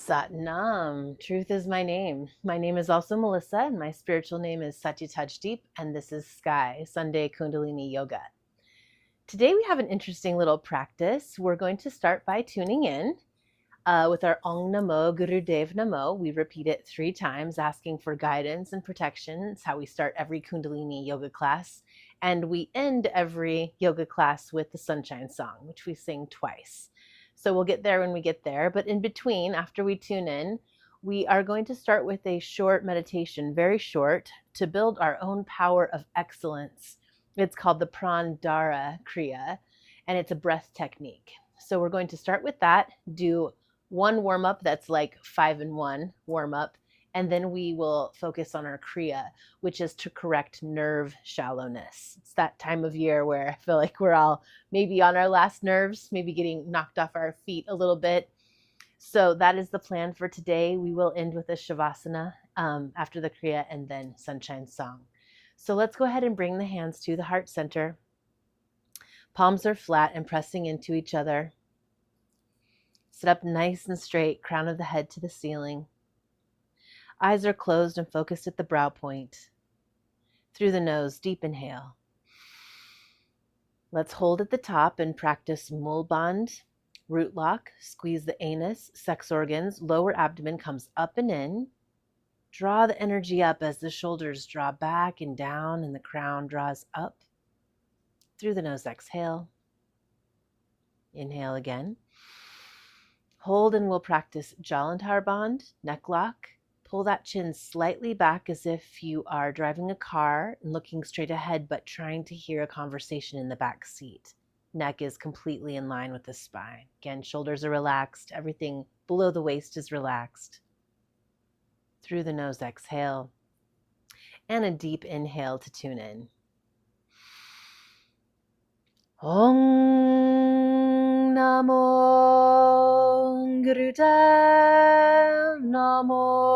Satnam, truth is my name. My name is also Melissa, and my spiritual name is Satyajdeep, and this is Sky, Sunday Kundalini Yoga. Today we have an interesting little practice. We're going to start by tuning in with our Ong Namo Gurudev Namo. We repeat it 3 times, asking for guidance and protection. It's how we start every Kundalini yoga class. And we end every yoga class with the Sunshine Song, which we sing twice. So we'll get there when we get there. But in between, after we tune in, we are going to start with a short meditation, very short, to build our own power of excellence. It's called the Prandara Kriya, and it's a breath technique. So we're going to start with that, do one warm-up that's like 5-in-1 warm-up, and then we will focus on our Kriya, which is to correct nerve shallowness. It's that time of year where I feel like we're all maybe on our last nerves, maybe getting knocked off our feet a little bit. So that is the plan for today. We will end with a Shavasana after the Kriya and then Sunshine Song. So let's go ahead and bring the hands to the heart center. Palms are flat and pressing into each other. Sit up nice and straight, crown of the head to the ceiling. Eyes are closed and focused at the brow point. Through the nose, deep inhale. Let's hold at the top and practice Mul Bandh, root lock. Squeeze the anus, sex organs, lower abdomen comes up and in. Draw the energy up as the shoulders draw back and down and the crown draws up. Through the nose, exhale. Inhale again. Hold, and we'll practice Jalandhar Bandh, neck lock. Pull that chin slightly back as if you are driving a car and looking straight ahead, but trying to hear a conversation in the back seat. Neck is completely in line with the spine. Again, shoulders are relaxed. Everything below the waist is relaxed. Through the nose, exhale. And a deep inhale to tune in. Om Namo Gurudev Namo.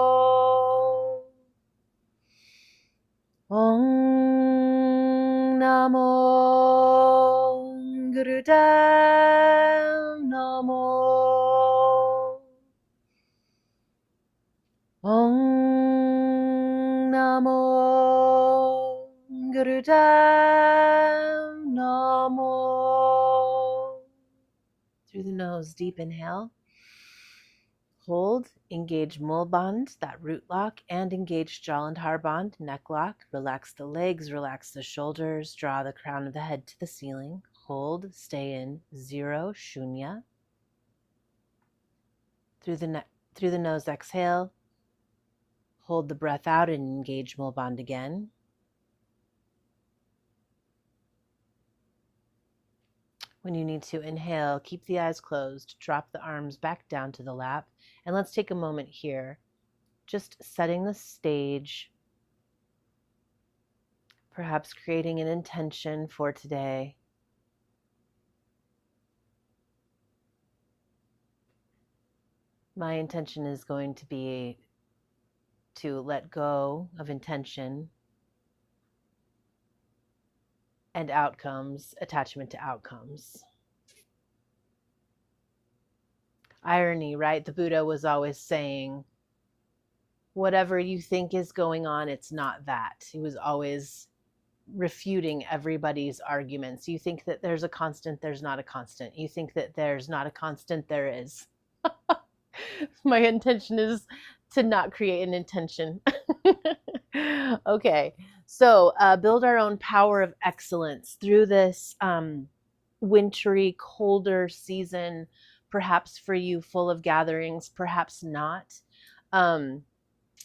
Om Namo Gurudev Namo. Om Namo Gurudev Namo. Through the nose, deep inhale. Hold, engage Mul Bandh, that root lock, and engage Jalandhar Bandh, neck lock. Relax the legs, relax the shoulders, draw the crown of the head to the ceiling. Hold, stay in 0, shunya. Through the nose, exhale. Hold the breath out and engage Mul Bandh again. When you need to inhale, keep the eyes closed, drop the arms back down to the lap, and let's take a moment here, just setting the stage, perhaps creating an intention for today. My intention is going to be to let go of intention and outcomes, attachment to outcomes. Irony, right? The Buddha was always saying, whatever you think is going on, it's not that. He was always refuting everybody's arguments. You think that there's a constant, there's not a constant. You think that there's not a constant, there is. My intention is to not create an intention. Okay, so build our own power of excellence through this wintry, colder season, perhaps for you full of gatherings, perhaps not.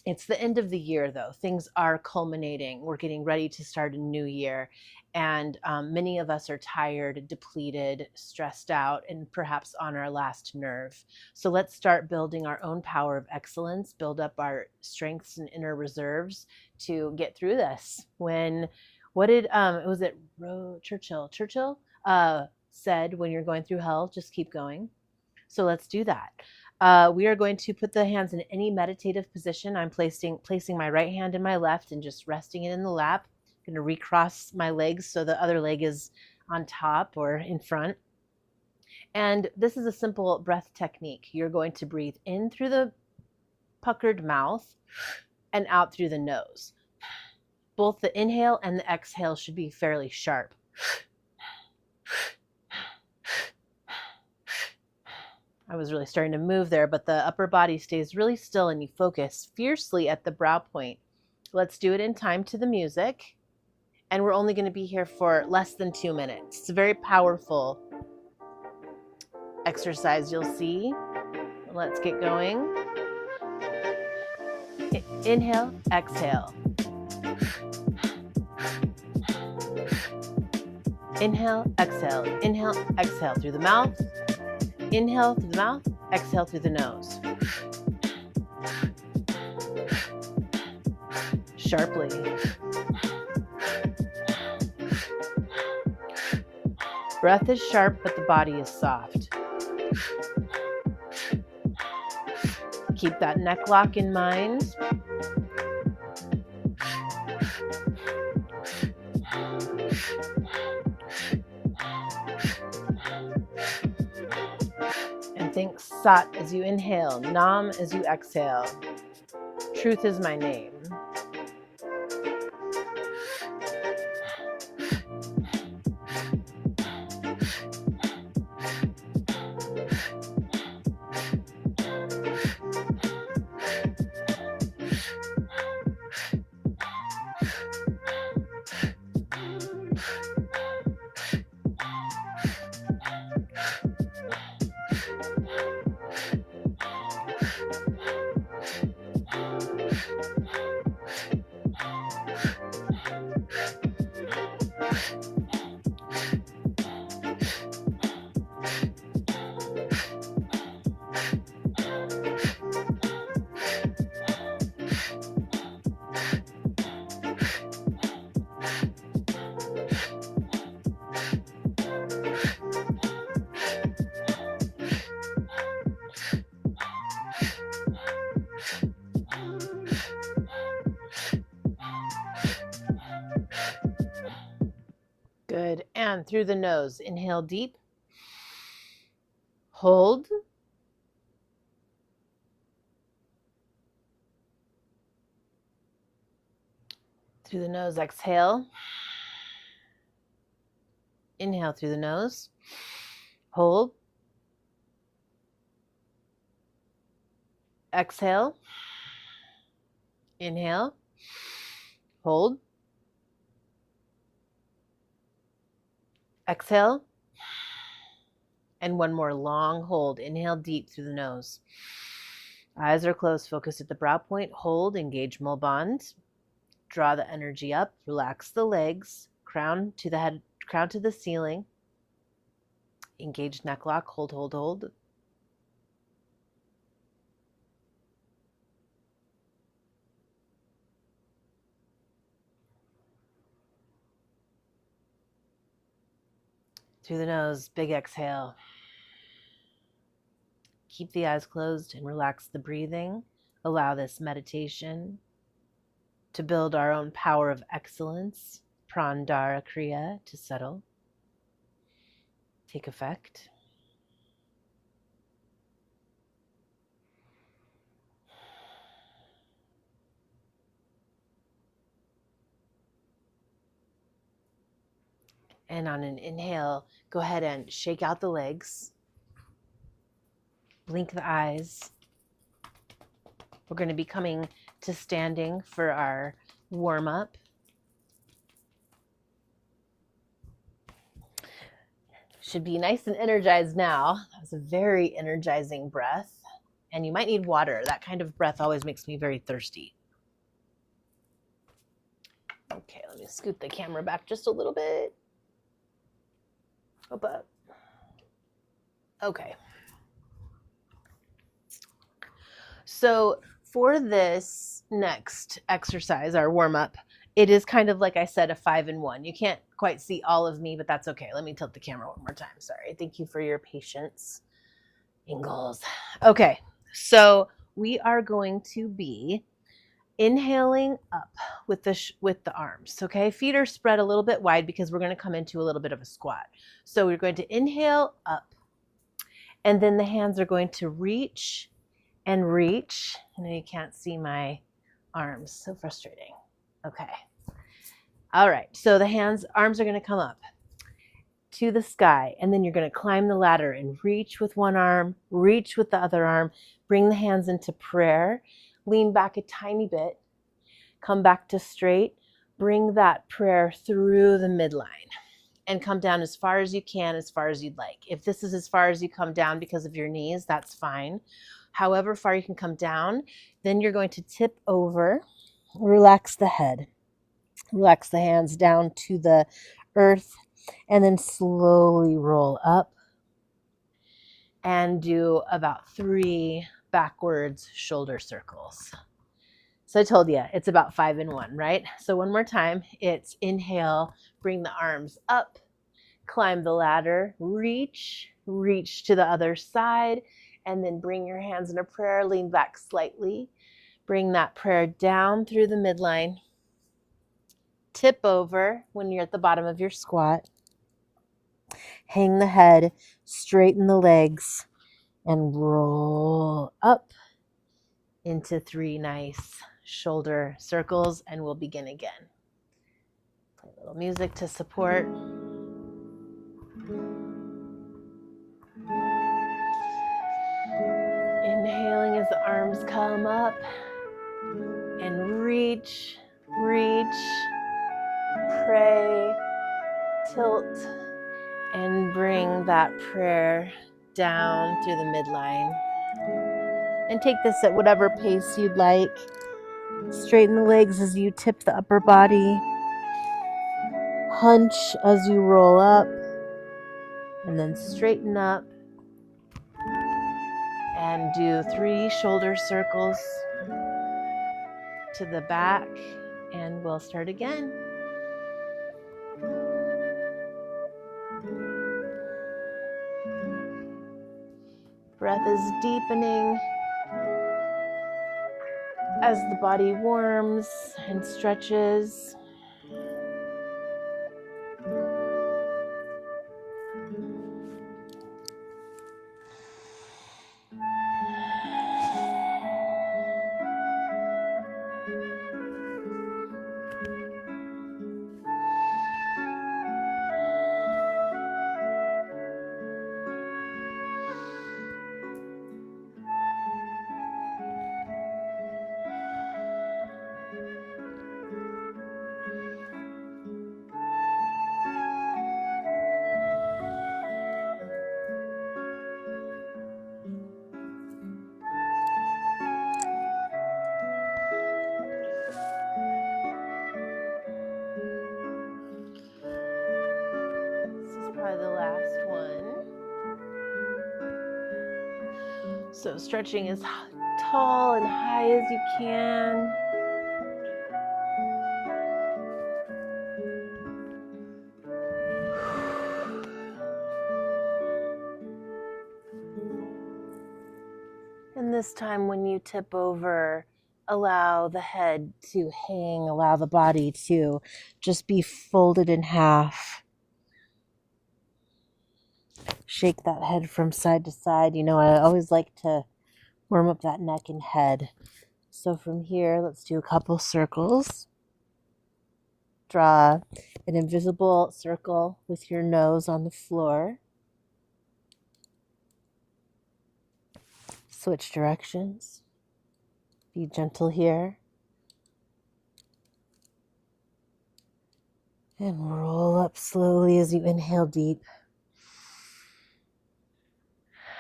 It's the end of the year, though. Things are culminating. We're getting ready to start a new year. And many of us are tired, depleted, stressed out, and perhaps on our last nerve. So let's start building our own power of excellence, build up our strengths and inner reserves to get through this. Churchill said, when you're going through hell, just keep going. So let's do that. We are going to put the hands in any meditative position. I'm placing my right hand in my left and just resting it in the lap. I'm going to recross my legs so the other leg is on top or in front. And this is a simple breath technique. You're going to breathe in through the puckered mouth and out through the nose. Both the inhale and the exhale should be fairly sharp. I was really starting to move there, but the upper body stays really still and you focus fiercely at the brow point. Let's do it in time to the music. And we're only going to be here for less than 2 minutes. It's a very powerful exercise, you'll see. Let's get going. Inhale, exhale. Inhale, exhale. Inhale, exhale through the mouth. Inhale through the mouth, exhale through the nose. Sharply. Breath is sharp, but the body is soft. Keep that neck lock in mind. And think Sat as you inhale, Nam as you exhale. Truth is my name. Good. And through the nose, inhale deep. Hold. Through the nose, exhale. Inhale through the nose. Hold. Exhale. Inhale. Hold. Exhale. And one more long hold. Inhale deep through the nose. Eyes are closed. Focus at the brow point. Hold. Engage Mulband. Draw the energy up. Relax the legs. Crown to the head. Crown to the ceiling. Engage neck lock. Hold, hold, hold. Through the nose, big exhale. Keep the eyes closed and relax the breathing. Allow this meditation to build our own power of excellence, Prandara Kriya, to settle. Take effect. And on an inhale, go ahead and shake out the legs. Blink the eyes. We're going to be coming to standing for our warm-up. Should be nice and energized now. That was a very energizing breath. And you might need water. That kind of breath always makes me very thirsty. Okay, let me scoot the camera back just a little bit. Up. Okay. So for this next exercise, our warm-up, it is kind of, like I said, a 5-in-1. You can't quite see all of me, but that's okay. Let me tilt the camera one more time. Sorry. Thank you for your patience. Ingalls. Okay. So we are going to be inhaling up with the arms. Okay. Feet are spread a little bit wide because we're going to come into a little bit of a squat. So we're going to inhale up. And then the hands are going to reach and reach. I know you can't see my arms, so frustrating. Okay. All right, so the arms are going to come up to the sky, and then you're going to climb the ladder and reach with one arm, reach with the other arm, bring the hands into prayer, lean back a tiny bit, come back to straight, bring that prayer through the midline, and come down as far as you can, as far as you'd like. If this is as far as you come down because of your knees, that's fine. However far you can come down, then you're going to tip over, relax the head, relax the hands down to the earth, and then slowly roll up and do about 3 backwards shoulder circles. So I told you, it's about 5 in 1, right? So one more time, it's inhale, bring the arms up, climb the ladder, reach to the other side, and then bring your hands in a prayer, lean back slightly, bring that prayer down through the midline, tip over when you're at the bottom of your squat, hang the head, straighten the legs, and roll up into 3 nice shoulder circles, and we'll begin again. Play a little music to support. Inhaling as the arms come up and reach, pray, tilt, and bring that prayer down through the midline. And take this at whatever pace you'd like. Straighten the legs as you tip the upper body. Hunch as you roll up. And then straighten up. And do 3 shoulder circles to the back. And we'll start again. Breath is deepening as the body warms and stretches. The last one. So stretching as tall and high as you can. And this time when you tip over, allow the head to hang, allow the body to just be folded in half. Shake that head from side to side. You know, I always like to warm up that neck and head. So from here, let's do a couple circles. Draw an invisible circle with your nose on the floor. Switch directions. Be gentle here. And roll up slowly as you inhale deep.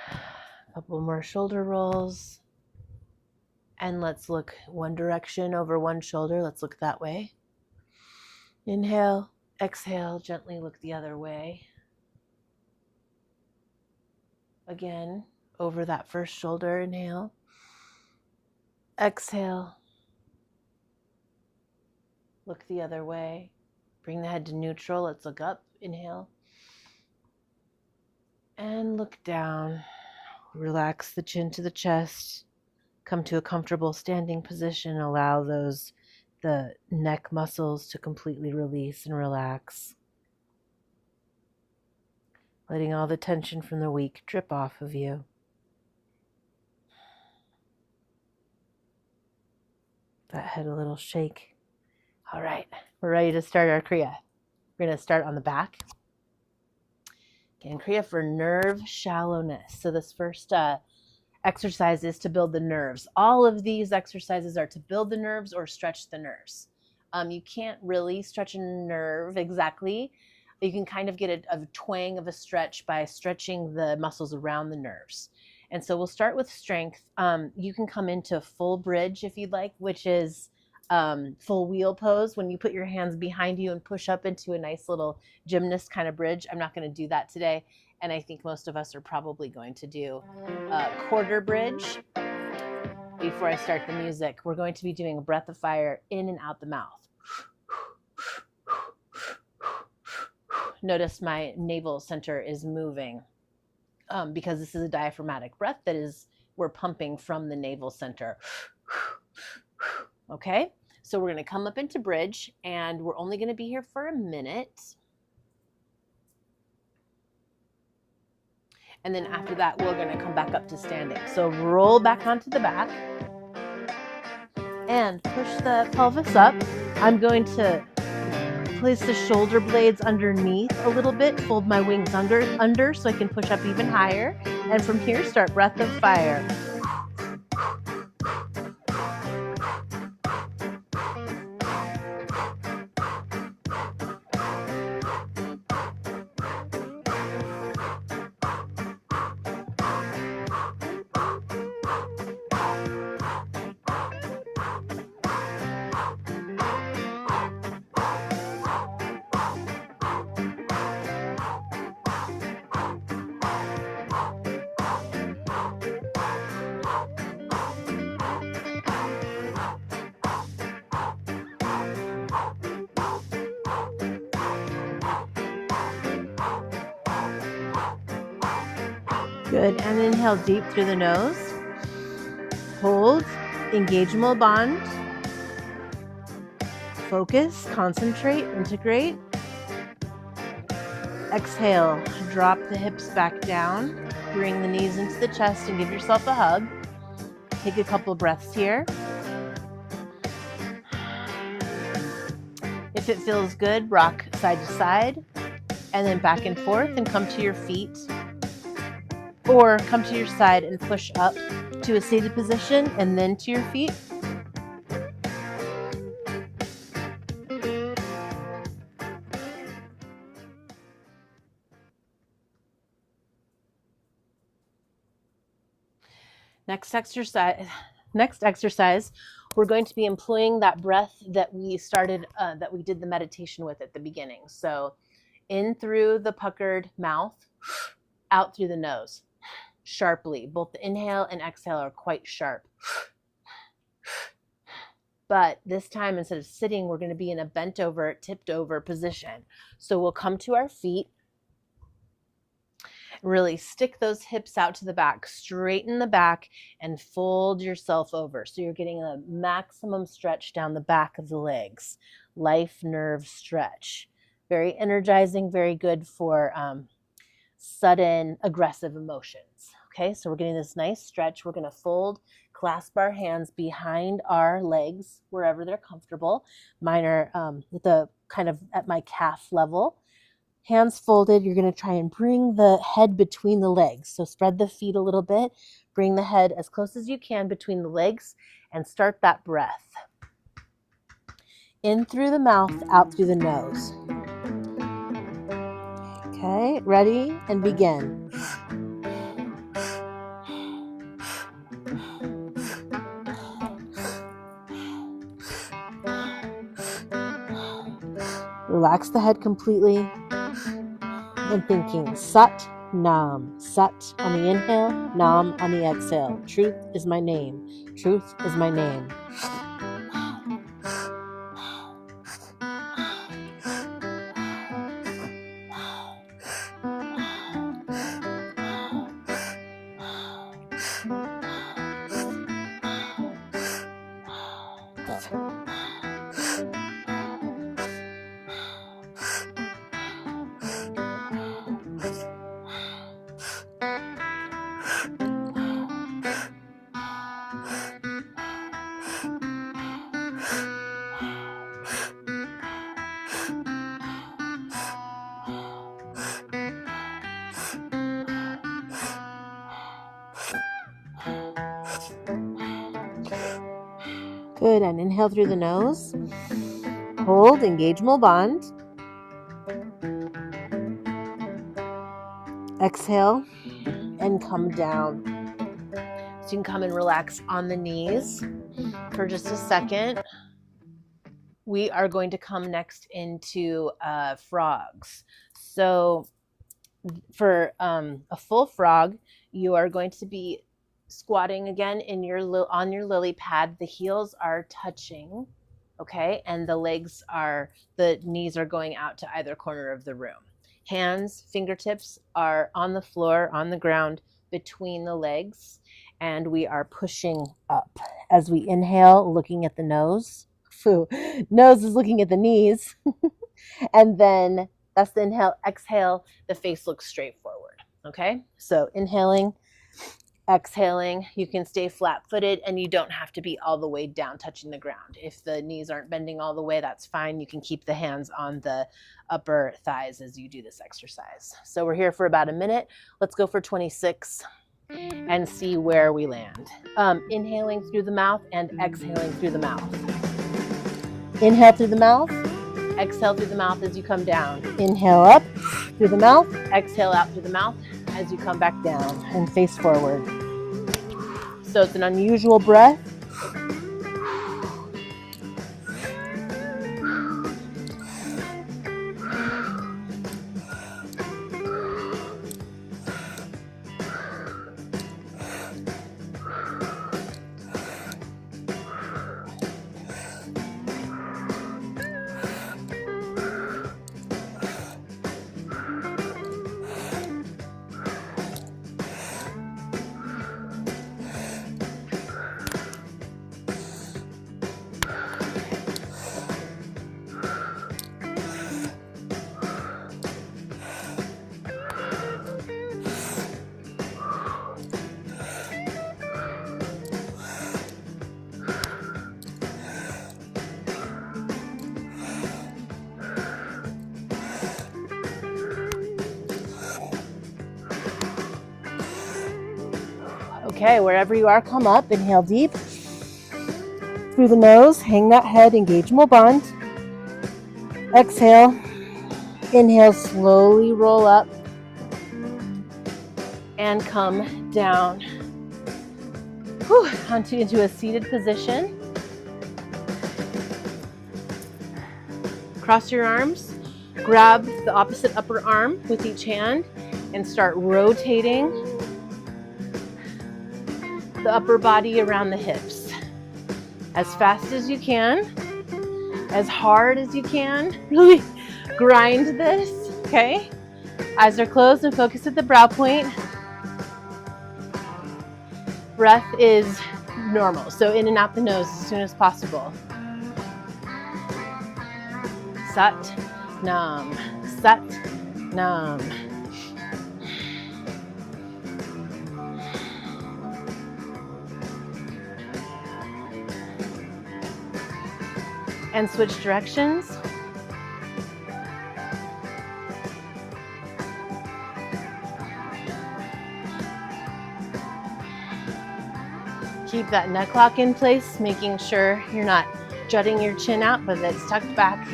A couple more shoulder rolls. And let's look one direction over one shoulder. Let's look that way. Inhale, exhale, gently look the other way. Again, over that first shoulder, inhale. Exhale. Look the other way. Bring the head to neutral. Let's look up. Inhale. And look down. Relax the chin to the chest. Come to a comfortable standing position. Allow the neck muscles to completely release and relax. letting all the tension from the week drip off of you. That head a little shake. All right, we're ready to start our Kriya. We're going to start on the back. Again, Kriya for nerve shallowness. So this first exercise is to build the nerves. All of these exercises are to build the nerves or stretch the nerves. You can't really stretch a nerve exactly. You can kind of get a twang of a stretch by stretching the muscles around the nerves. And so we'll start with strength. You can come into full bridge if you'd like, which is full wheel pose, when you put your hands behind you and push up into a nice little gymnast kind of bridge. I'm not going to do that today. And I think most of us are probably going to do a quarter bridge. Before I start the music, we're going to be doing a breath of fire in and out the mouth. Notice my navel center is moving because this is a diaphragmatic breath that is, we're pumping from the navel center. Okay, so we're going to come up into bridge and we're only going to be here for a minute. And then after that, we're going to come back up to standing. So roll back onto the back and push the pelvis up. I'm going to place the shoulder blades underneath a little bit, fold my wings under so I can push up even higher. And from here, start breath of fire. Good, and inhale deep through the nose. Hold, engage bond. Focus, concentrate, integrate. Exhale, drop the hips back down. Bring the knees into the chest and give yourself a hug. Take a couple breaths here. If it feels good, rock side to side and then back and forth and come to your feet. Or come to your side and push up to a seated position and then to your feet. Next exercise, we're going to be employing that breath that we started, that we did the meditation with at the beginning. So in through the puckered mouth, out through the nose. Sharply. Both the inhale and exhale are quite sharp. But this time, instead of sitting, we're going to be in a bent over, tipped over position. So we'll come to our feet. Really stick those hips out to the back, straighten the back, and fold yourself over. So you're getting a maximum stretch down the back of the legs. Life nerve stretch. Very energizing, very good for sudden aggressive emotions. Okay, so we're getting this nice stretch. We're going to fold, clasp our hands behind our legs wherever they're comfortable. Mine are with the kind of at my calf level. Hands folded. You're going to try and bring the head between the legs. So spread the feet a little bit. Bring the head as close as you can between the legs and start that breath. In through the mouth, out through the nose. Okay, ready and begin. Relax the head completely and thinking Sat Nam. Sat on the inhale, Nam on the exhale. Truth is my name. Truth is my name. Good, and inhale through the nose. Hold, engage, more bond. Exhale and come down. So you can come and relax on the knees for just a second. We are going to come next into frogs. So for a full frog, you are going to be squatting again in on your lily pad. The heels are touching, okay? And the knees are going out to either corner of the room. Hands, fingertips are on the floor, on the ground between the legs, and we are pushing up. As we inhale, looking at the nose. Nose is looking at the knees. And then that's the inhale. Exhale, the face looks straight forward. Okay, so inhaling, exhaling. You can stay flat-footed, and you don't have to be all the way down touching the ground. If the knees aren't bending all the way, that's fine. You can keep the hands on the upper thighs as you do this exercise. So we're here for about a minute. Let's go for 26 and see where we land. Inhaling through the mouth and exhaling through the mouth. Inhale through the mouth. Exhale through the mouth as you come down. Inhale up through the mouth. Exhale out through the mouth as you come back down and face forward. So it's an unusual breath. Okay, wherever you are, come up, inhale deep. Through the nose, hang that head, engage more bond. Exhale, inhale, slowly roll up and come down. Into a seated position. Cross your arms, grab the opposite upper arm with each hand and start rotating the upper body around the hips. As fast as you can, as hard as you can. Really grind this, okay? Eyes are closed and focus at the brow point. Breath is normal, so in and out the nose as soon as possible. Sat, Nam, Sat, Nam. And switch directions. Keep that neck lock in place, making sure you're not jutting your chin out, but that it's tucked back.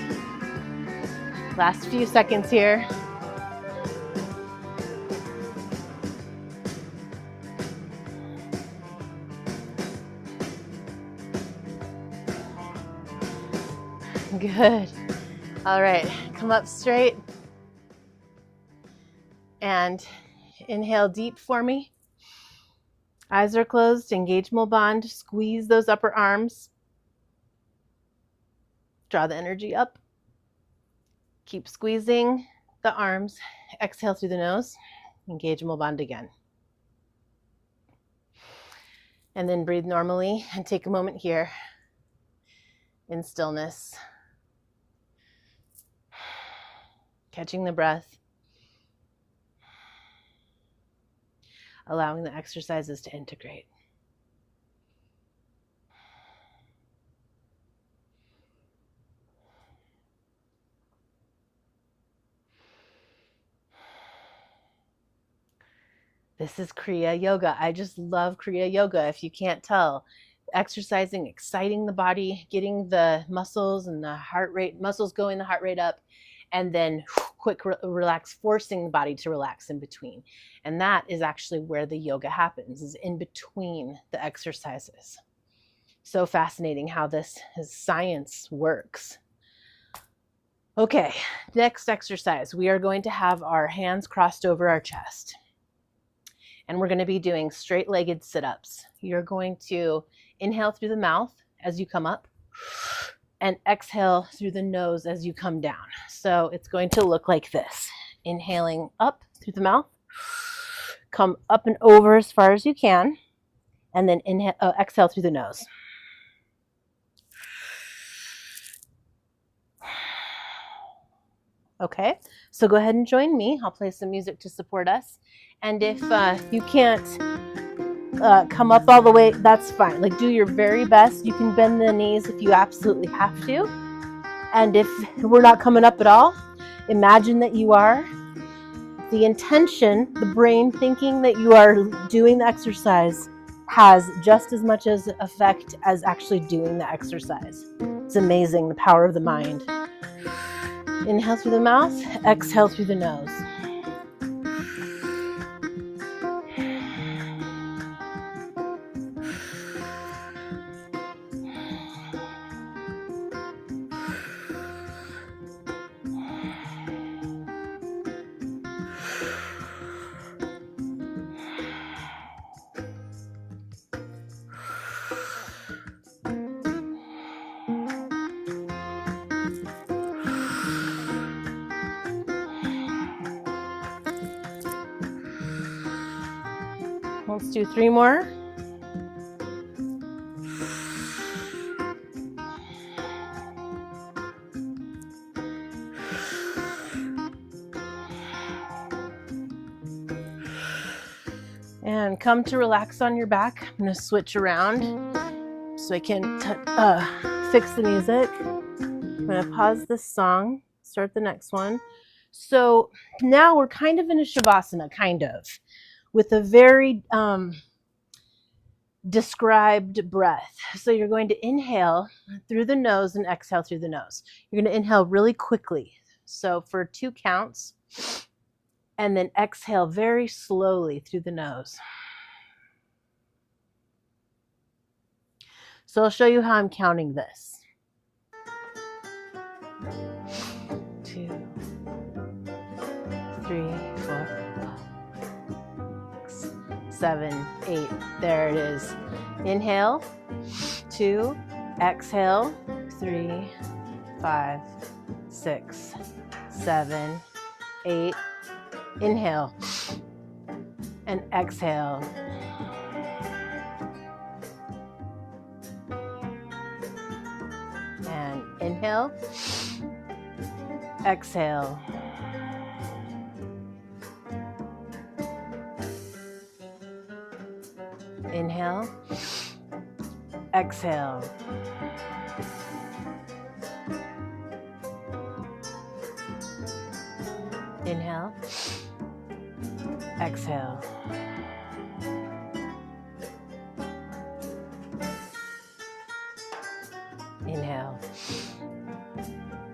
Last few seconds here. Good. All right, come up straight and inhale deep for me. Eyes are closed, engage Mul Band, squeeze those upper arms. Draw the energy up. Keep squeezing the arms. Exhale through the nose, engage Mul Band again. And then breathe normally and take a moment here in stillness. Catching the breath, allowing the exercises to integrate. This is Kriya Yoga. I just love Kriya Yoga. If you can't tell, exercising, exciting the body, getting the muscles and the heart rate, muscles going, the heart rate up, and then quick relax, forcing the body to relax in between. And that is actually where the yoga happens, is in between the exercises. So fascinating how this science works. Okay, next exercise. We are going to have our hands crossed over our chest. And we're going to be doing straight-legged sit-ups. You're going to inhale through the mouth as you come up and exhale through the nose as you come down. So it's going to look like this. Inhaling up through the mouth, come up and over as far as you can, and then exhale through the nose. Okay, so go ahead and join me. I'll play some music to support us. And if you can't come up all the way, that's fine. Like, do your very best. You can bend the knees if you absolutely have to. And if we're not coming up at all, imagine that you are. The intention, the brain thinking that you are doing the exercise has just as much as effect as actually doing the exercise. It's amazing, the power of the mind. Inhale through the mouth, exhale through the nose. Let's do 3 more. And come to relax on your back. I'm going to switch around so I can fix the music. I'm going to pause this song, start the next one. So now we're kind of in a Shavasana, with a very described breath. So you're going to inhale through the nose and exhale through the nose. You're going to inhale really quickly. So for 2 counts, and then exhale very slowly through the nose. So I'll show you how I'm counting this. 2, 3, 4, 6, 7, 8. There it is. Inhale, 2, exhale, 3, 5, 6, 7, 8. Inhale and exhale. And inhale, exhale. Inhale, exhale. Inhale, exhale. Inhale,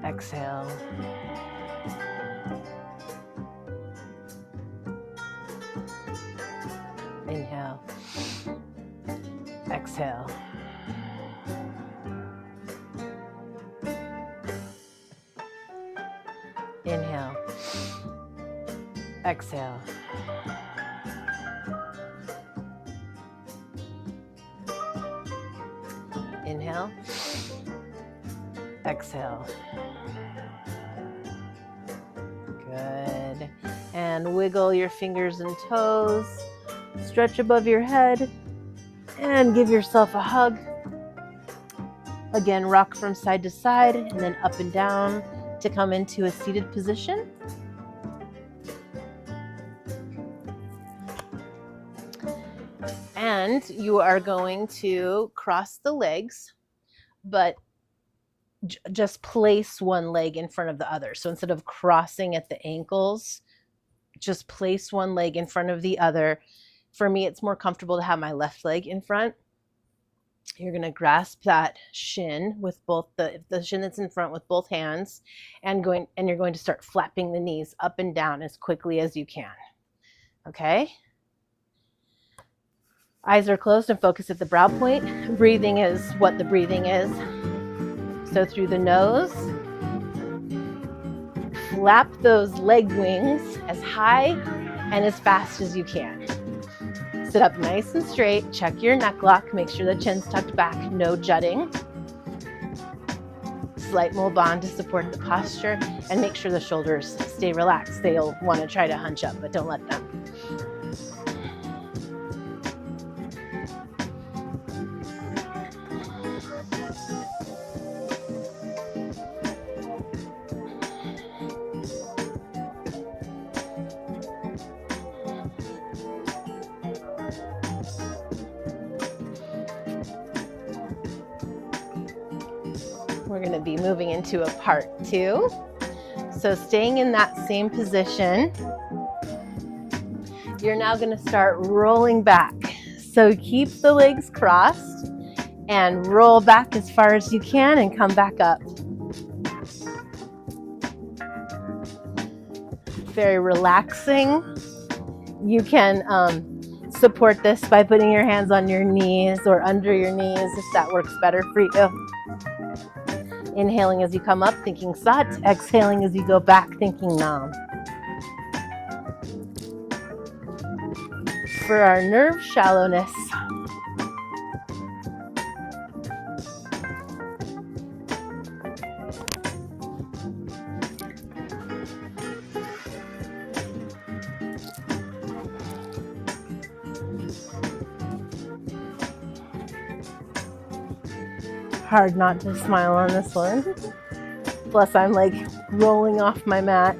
exhale. Inhale, exhale. Inhale, exhale. Inhale, exhale. Good. And wiggle your fingers and toes. Stretch above your head and give yourself a hug. Again, rock from side to side and then up and down to come into a seated position. And you are going to cross the legs, but just place one leg in front of the other. So instead of crossing at the ankles, just place one leg in front of the other. For me, it's more comfortable to have my left leg in front. You're going to grasp that shin with both the shin that's in front with both hands, and you're going to start flapping the knees up and down as quickly as you can. Okay? Eyes are closed and focus at the brow point. Breathing is what the breathing is. So through the nose, flap those leg wings as high and as fast as you can. Sit up nice and straight. Check your neck lock. Make sure the chin's tucked back. No jutting. Slight mole bond to support the posture, and make sure the shoulders stay relaxed. They'll want to try to hunch up, but don't let them. We're going to be moving into a part 2. So staying in that same position, you're now going to start rolling back. So keep the legs crossed and roll back as far as you can and come back up. Very relaxing. You can support this by putting your hands on your knees or under your knees if that works better for you. Inhaling as you come up, thinking Sat. Exhaling as you go back, thinking Nam. For our nerve shallowness, hard not to smile on this one. Plus I'm like rolling off my mat.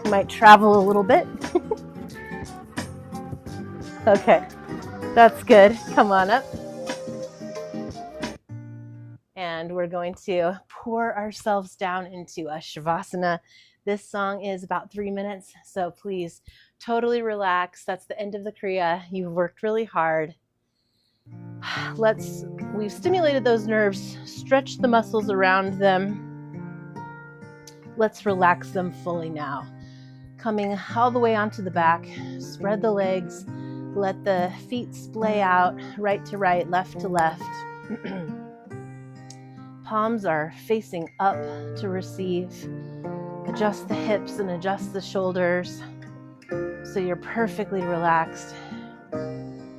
Might travel a little bit. Okay, that's good. Come on up. And we're going to pour ourselves down into a Shavasana. This song is about 3 minutes, so please totally relax. That's the end of the Kriya. You've worked really hard. We've stimulated those nerves, stretched the muscles around them. Let's relax them fully now. Coming all the way onto the back, spread the legs, let the feet splay out, right to right, left to left. Palms are facing up to receive. Adjust the hips and adjust the shoulders so you're perfectly relaxed.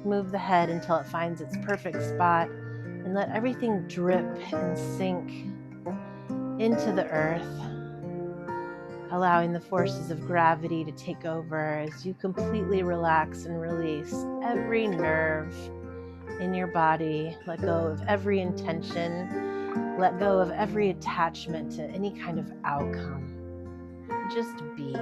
Move the head until it finds its perfect spot and let everything drip and sink into the earth, allowing the forces of gravity to take over as you completely relax and release every nerve in your body. Let go of every intention. Let go of every attachment to any kind of outcome. Just be.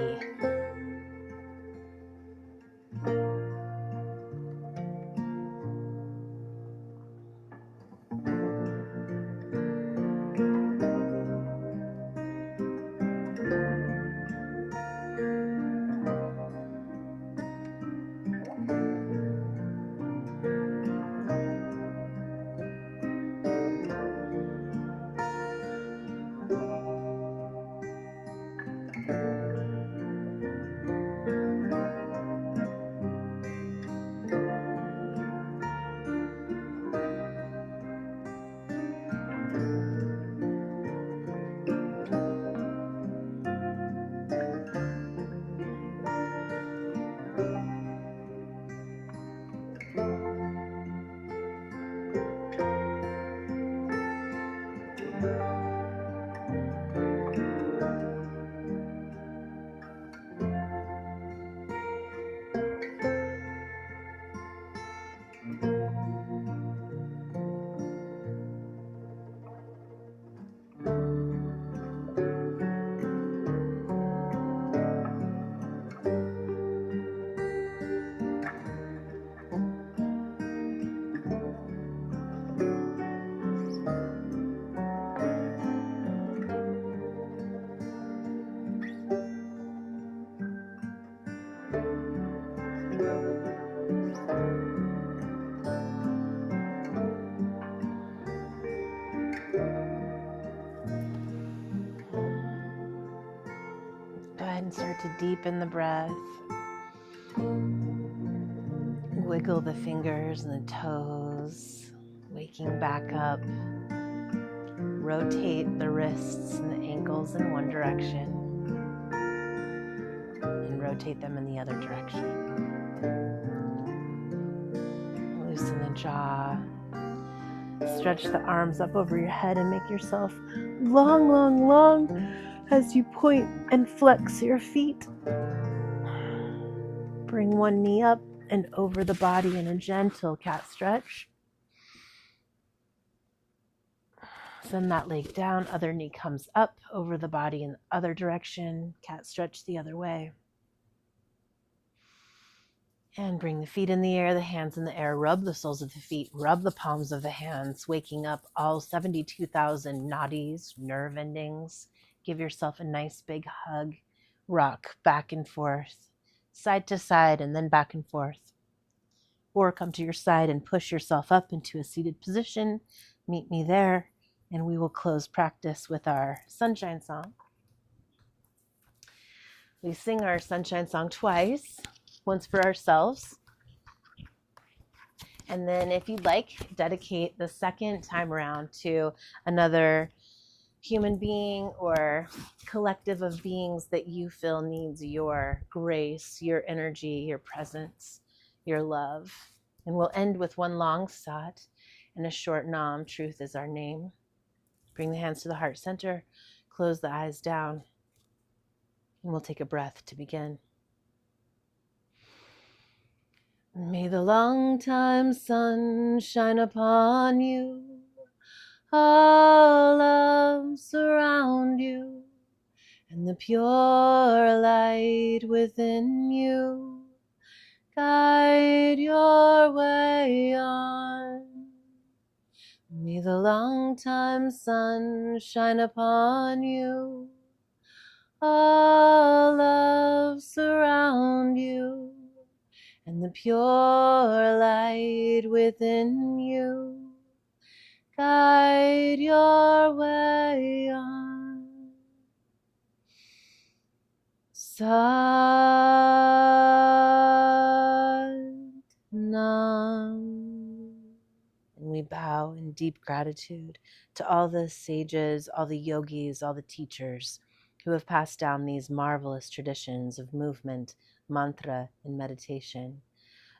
start to deepen the breath. Wiggle the fingers and the toes, waking back up. Rotate the wrists and the ankles in one direction and rotate them in the other direction. Loosen the jaw. Stretch the arms up over your head and make yourself long, long, long as you point and flex your feet. Bring one knee up and over the body in a gentle cat stretch. Send that leg down, other knee comes up over the body in the other direction, cat stretch the other way. And bring the feet in the air, the hands in the air, rub the soles of the feet, rub the palms of the hands, waking up all 72,000 nadis, nerve endings. Give yourself a nice big hug, rock back and forth, side to side and then back and forth. Or come to your side and push yourself up into a seated position. Meet me there. And we will close practice with our sunshine song. We sing our sunshine song twice, once for ourselves. And then if you'd like, dedicate the second time around to another human being or collective of beings that you feel needs your grace, your energy, your presence, your love. And we'll end with one long sat and a short nam, truth is our name. Bring the hands to the heart center, close the eyes down, and we'll take a breath to begin. May the long time sun shine upon you, all love surround you, and the pure light within you guide your way on. May the long time sun shine upon you, all love surround you, and the pure light within you guide your way on. Sat Nam. And we bow in deep gratitude to all the sages, all the yogis, all the teachers who have passed down these marvelous traditions of movement, mantra, and meditation,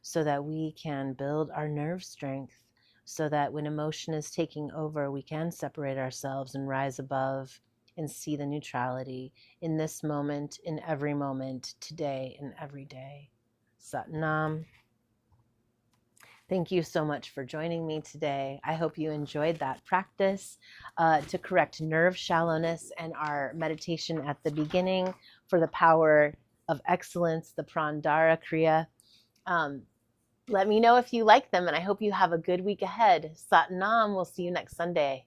so that we can build our nerve strength, so that when emotion is taking over, we can separate ourselves and rise above and see the neutrality in this moment, in every moment, today and every day. Sat Nam. Thank you so much for joining me today. I hope you enjoyed that practice to correct nerve shallowness and our meditation at the beginning for the power of excellence, the Prandara Kriya. Let me know if you like them, and I hope you have a good week ahead. Sat Nam. We'll see you next Sunday.